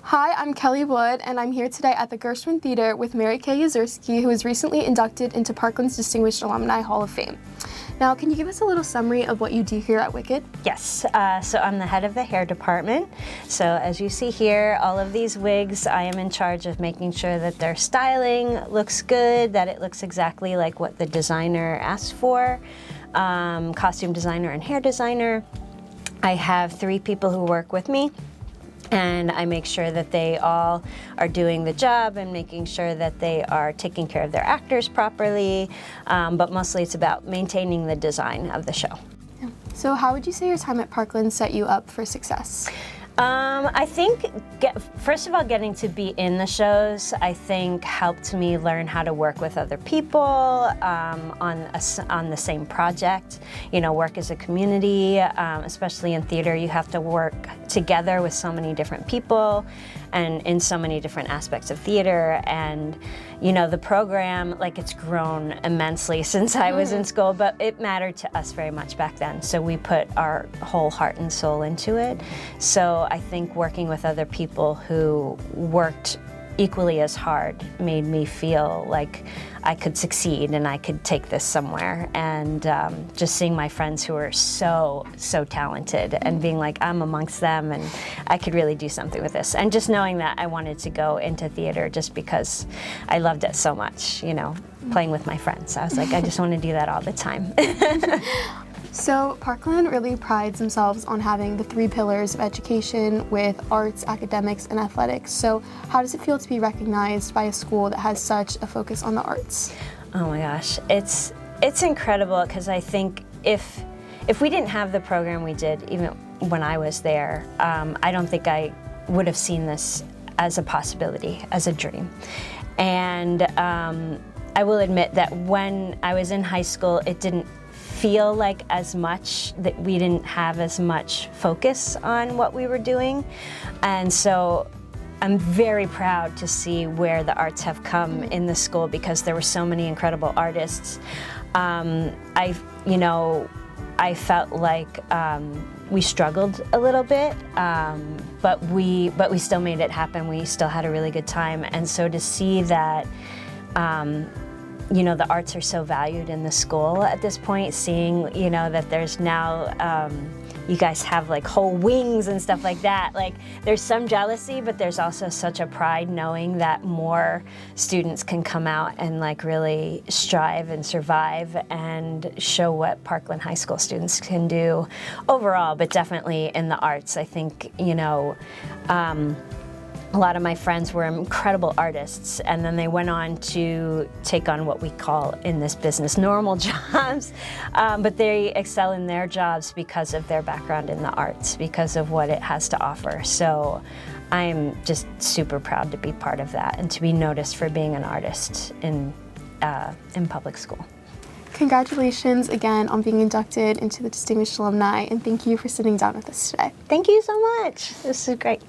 Hi, I'm Kelly Wood, and I'm here today at the Gershwin Theater with Mary Kay Yezerski, who was recently inducted into Parkland's Distinguished Alumni Hall of Fame. Now, can you give us a little summary of what you do here at Wicked? Yes, so I'm the head of the hair department. So as you see here, all of these wigs, I am in charge of making sure that their styling looks good, that it looks exactly like what the designer asked for, costume designer and hair designer. I have 3 people who work with me, and I make sure that they all are doing the job and making sure that they are taking care of their actors properly, but mostly it's about maintaining the design of the show. Yeah. So how would you say your time at Parkland set you up for success? I think, first of all, getting to be in the shows, I think helped me learn how to work with other people on the same project. You know, work as a community, especially in theater, you have to work together with so many different people and in so many different aspects of theater. And, you know, the program, like, it's grown immensely since I was in school, but it mattered to us very much back then. So we put our whole heart and soul into it. So I think working with other people who worked equally as hard made me feel like I could succeed and I could take this somewhere. And just seeing my friends who are so talented and being like, I'm amongst them and I could really do something with this. And just knowing that I wanted to go into theater just because I loved it so much, you know, playing with my friends. I was like, I just want to do that all the time. So Parkland really prides themselves on having the 3 pillars of education with arts, academics, and athletics. So how does it feel to be recognized by a school that has such a focus on the arts? Oh my gosh, it's incredible, because I think if we didn't have the program we did, even when I was there, I don't think I would have seen this as a possibility, as a dream. And I will admit that when I was in high school, it didn't feel like as much, that we didn't have as much focus on what we were doing. And so I'm very proud to see where the arts have come in the school, because there were so many incredible artists. I felt like we struggled a little bit, but we still made it happen. We still had a really good time. And so to see that you know, the arts are so valued in the school at this point, seeing, you know, that there's now, you guys have like whole wings and stuff like that. Like, there's some jealousy, but there's also such a pride knowing that more students can come out and like really strive and survive and show what Parkland High School students can do overall, but definitely in the arts. I think, you know, a lot of my friends were incredible artists, and then they went on to take on what we call in this business normal jobs, but they excel in their jobs because of their background in the arts, because of what it has to offer. So I'm just super proud to be part of that and to be noticed for being an artist in public school. Congratulations again on being inducted into the Distinguished Alumni, and thank you for sitting down with us today. Thank you so much. This is great.